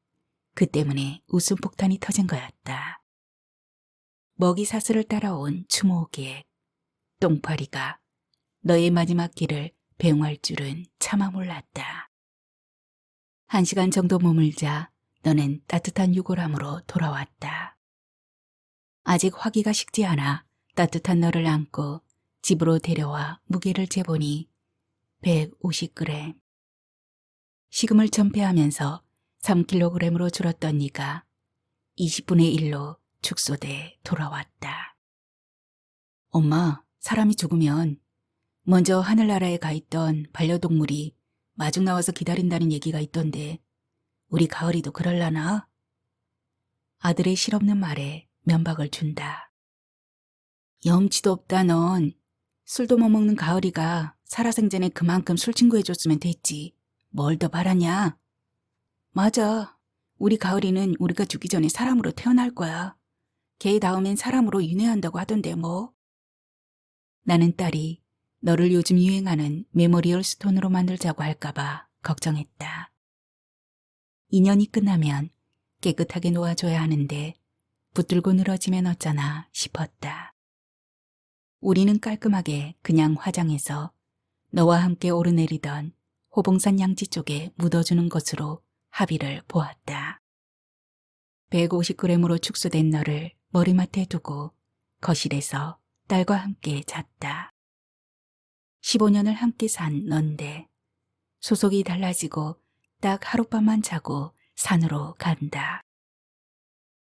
그 때문에 웃음폭탄이 터진 거였다. 먹이 사슬을 따라온 추모객. 똥파리가 너의 마지막 길을 배웅할 줄은 차마 몰랐다. 1시간 정도 머물자 너는 따뜻한 유골함으로 돌아왔다. 아직 화기가 식지 않아 따뜻한 너를 안고 집으로 데려와 무게를 재보니 150g. 식음을 전폐하면서 3kg으로 줄었던 네가 20분의 1로 축소돼 돌아왔다. 엄마, 사람이 죽으면 먼저 하늘나라에 가 있던 반려동물이 마중 나와서 기다린다는 얘기가 있던데 우리 가을이도 그럴라나? 아들의 실없는 말에 면박을 준다. 염치도 없다 넌. 술도 못 먹는 가을이가 살아생전에 그만큼 술 친구해줬으면 됐지. 뭘 더 바라냐? 맞아. 우리 가을이는 우리가 죽기 전에 사람으로 태어날 거야. 걔 다음엔 사람으로 윤회한다고 하던데 뭐. 나는 딸이 너를 요즘 유행하는 메모리얼 스톤으로 만들자고 할까봐 걱정했다. 2년이 끝나면 깨끗하게 놓아줘야 하는데 붙들고 늘어지면 어쩌나 싶었다. 우리는 깔끔하게 그냥 화장해서 너와 함께 오르내리던 호봉산 양지 쪽에 묻어주는 것으로 합의를 보았다. 150g으로 축소된 너를 머리맡에 두고 거실에서 딸과 함께 잤다. 15년을 함께 산 넌데 소속이 달라지고 딱 하룻밤만 자고 산으로 간다.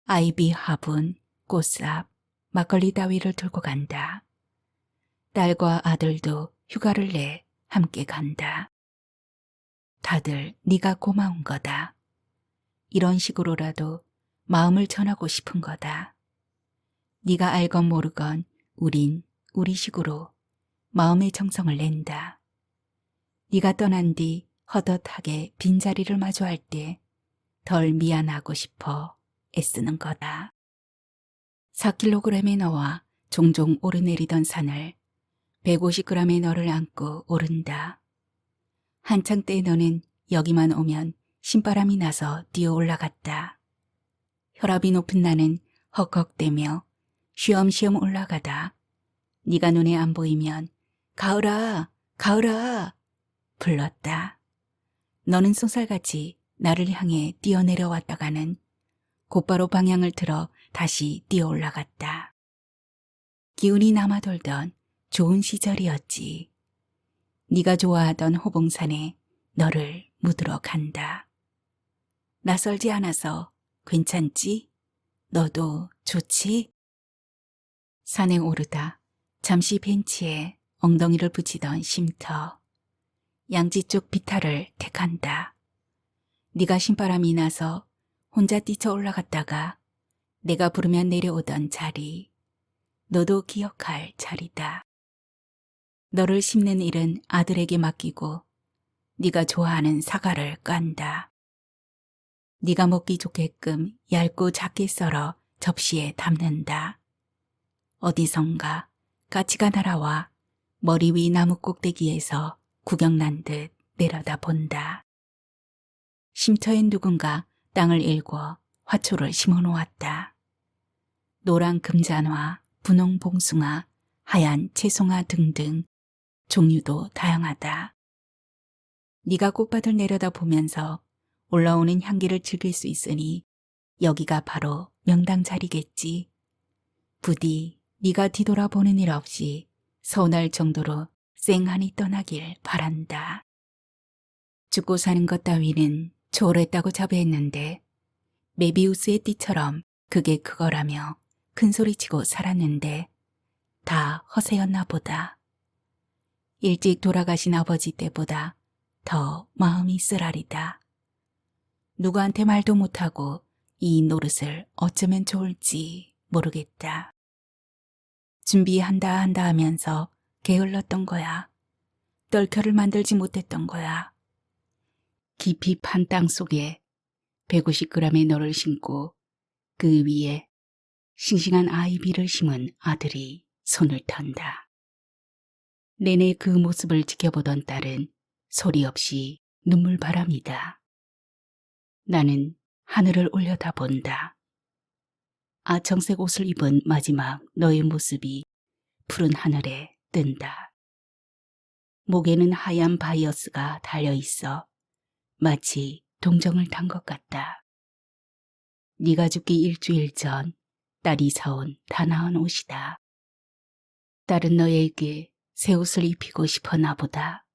아이비 화분, 꽃삽, 막걸리 따위를 들고 간다. 딸과 아들도 휴가를 내 함께 간다. 다들 네가 고마운 거다. 이런 식으로라도 마음을 전하고 싶은 거다. 네가 알건 모르건 우린 우리식으로 마음의 정성을 낸다. 네가 떠난 뒤 헛헛하게 빈자리를 마주할 때 덜 미안하고 싶어 애쓰는 거다. 4kg의 너와 종종 오르내리던 산을 150g의 너를 안고 오른다. 한창 때 너는 여기만 오면 신바람이 나서 뛰어 올라갔다. 혈압이 높은 나는 헉헉대며 쉬엄쉬엄 올라가다 네가 눈에 안 보이면 가을아, 가을아 불렀다. 너는 쏜살같이 나를 향해 뛰어내려왔다가는 곧바로 방향을 틀어 다시 뛰어 올라갔다. 기운이 남아돌던 좋은 시절이었지. 네가 좋아하던 호봉산에 너를 묻으러 간다. 낯설지 않아서 괜찮지? 너도 좋지? 산에 오르다 잠시 벤치에 엉덩이를 붙이던 쉼터. 양지 쪽 비탈을 택한다. 네가 신바람이 나서 혼자 뛰쳐 올라갔다가 내가 부르면 내려오던 자리. 너도 기억할 자리다. 너를 심는 일은 아들에게 맡기고 네가 좋아하는 사과를 깐다. 네가 먹기 좋게끔 얇고 작게 썰어 접시에 담는다. 어디선가 까치가 날아와 머리 위 나무 꼭대기에서 구경난 듯 내려다 본다. 쉼터엔 누군가 땅을 일궈 화초를 심어 놓았다. 노란 금잔화, 분홍 봉숭아, 하얀 채송화 등등 종류도 다양하다. 네가 꽃밭을 내려다 보면서 올라오는 향기를 즐길 수 있으니 여기가 바로 명당 자리겠지. 부디 네가 뒤돌아보는 일 없이 서운할 정도로 쌩하니 떠나길 바란다. 죽고 사는 것 따위는 초월했다고 자부했는데 메비우스의 띠처럼 그게 그거라며 큰소리치고 살았는데 다 허세였나 보다. 일찍 돌아가신 아버지 때보다 더 마음이 쓰라리다. 누구한테 말도 못하고 이 노릇을 어쩌면 좋을지 모르겠다. 준비한다 한다 하면서 게을렀던 거야. 떨켜를 만들지 못했던 거야. 깊이 판 땅 속에 150g의 너를 심고 그 위에 싱싱한 아이비를 심은 아들이 손을 턴다. 내내 그 모습을 지켜보던 딸은 소리 없이 눈물바람이다. 나는 하늘을 올려다본다. 아청색 옷을 입은 마지막 너의 모습이 푸른 하늘에 뜬다. 목에는 하얀 바이어스가 달려있어 마치 동정을 탄 것 같다. 네가 죽기 일주일 전 딸이 사온 다 나은 옷이다. 딸은 너에게 새 옷을 입히고 싶었나 보다.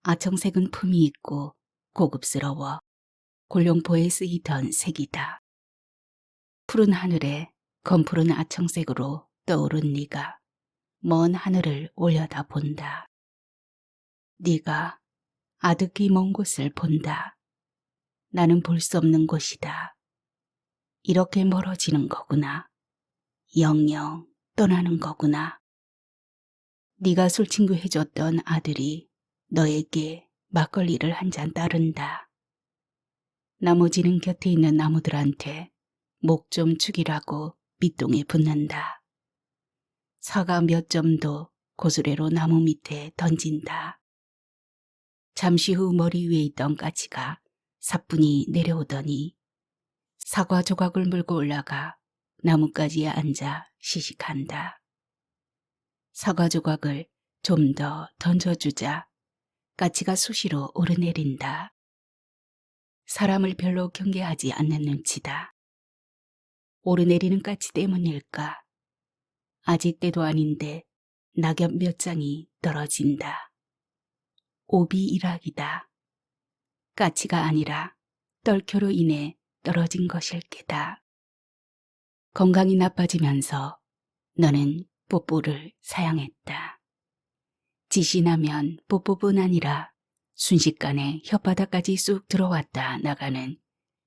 아청색은 품이 있고 고급스러워 골룡포에 쓰이던 색이다. 푸른 하늘에 검푸른 아청색으로 떠오른 네가 먼 하늘을 올려다본다. 네가 아득히 먼 곳을 본다. 나는 볼 수 없는 곳이다. 이렇게 멀어지는 거구나. 영영 떠나는 거구나. 네가 술친구 해줬던 아들이 너에게 막걸리를 한 잔 따른다. 나머지는 곁에 있는 나무들한테 목 좀 죽이라고 밑동에 붙는다. 사과 몇 점도 고수레로 나무 밑에 던진다. 잠시 후 머리 위에 있던 까치가 사뿐히 내려오더니 사과 조각을 물고 올라가 나뭇가지에 앉아 시식한다. 사과 조각을 좀 더 던져주자 까치가 수시로 오르내린다. 사람을 별로 경계하지 않는 눈치다. 오르내리는 까치 때문일까? 아직 때도 아닌데 낙엽 몇 장이 떨어진다. 오비일학이다. 까치가 아니라 떨켜로 인해 떨어진 것일 게다. 건강이 나빠지면서 너는 뽀뽀를 사양했다. 짓이 나면 뽀뽀뿐 아니라 순식간에 혓바닥까지 쑥 들어왔다 나가는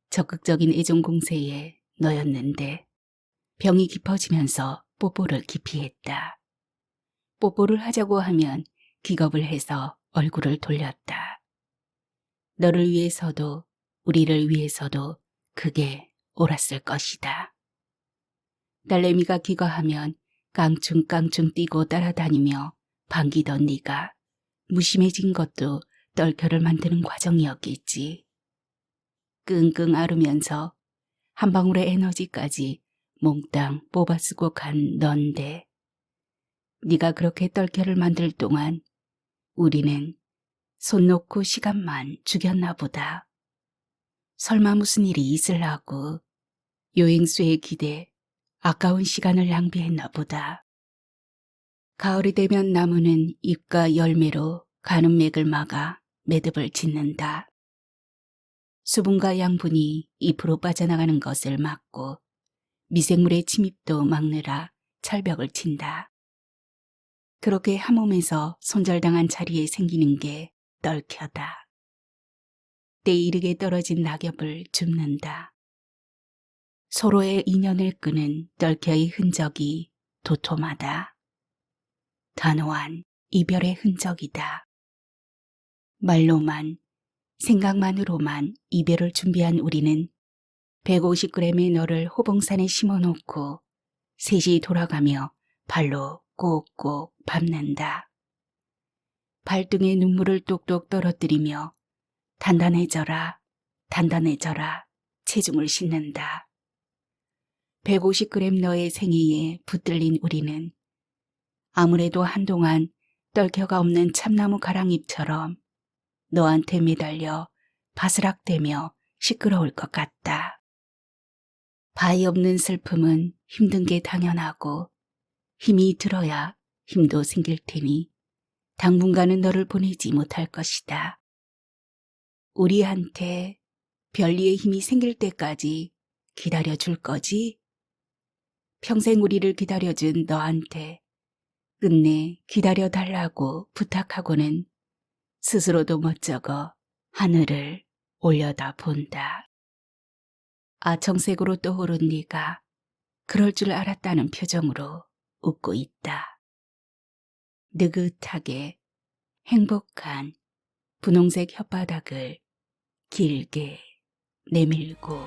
적극적인 애정 공세에 너였는데 병이 깊어지면서 뽀뽀를 기피했다. 뽀뽀를 하자고 하면 기겁을 해서 얼굴을 돌렸다. 너를 위해서도 우리를 위해서도 그게 옳았을 것이다. 딸내미가 기거하면 깡충깡충 뛰고 따라다니며 반기던 네가 무심해진 것도 떨켜를 만드는 과정이었겠지. 끙끙 앓으면서 한 방울의 에너지까지 몽땅 뽑아쓰고 간 넌데 네가 그렇게 떨켜를 만들 동안 우리는 손 놓고 시간만 죽였나 보다. 설마 무슨 일이 있으려고 여행수에 기대 아까운 시간을 낭비했나 보다. 가을이 되면 나무는 잎과 열매로 가는 맥을 막아 매듭을 짓는다. 수분과 양분이 잎으로 빠져나가는 것을 막고 미생물의 침입도 막느라 철벽을 친다. 그렇게 한 몸에서 손절당한 자리에 생기는 게 떨켜다. 때 이르게 떨어진 낙엽을 줍는다. 서로의 인연을 끄는 떨켜의 흔적이 도톰하다. 단호한 이별의 흔적이다. 말로만, 생각만으로만 이별을 준비한 우리는 150g의 너를 호봉산에 심어놓고 셋이 돌아가며 발로 꼭꼭 밟는다. 발등에 눈물을 똑똑 떨어뜨리며 단단해져라, 단단해져라 체중을 싣는다. 150g 너의 생애에 붙들린 우리는 아무래도 한동안 떨켜가 없는 참나무 가랑잎처럼 너한테 매달려 바스락대며 시끄러울 것 같다. 바위 없는 슬픔은 힘든 게 당연하고 힘이 들어야 힘도 생길 테니 당분간은 너를 보내지 못할 것이다. 우리한테 별리의 힘이 생길 때까지 기다려줄 거지? 평생 우리를 기다려준 너한테 끝내 기다려달라고 부탁하고는 스스로도 멋쩍어 하늘을 올려다 본다. 아청색으로 떠오른 네가 그럴 줄 알았다는 표정으로 웃고 있다. 느긋하게 행복한 분홍색 혓바닥을 길게 내밀고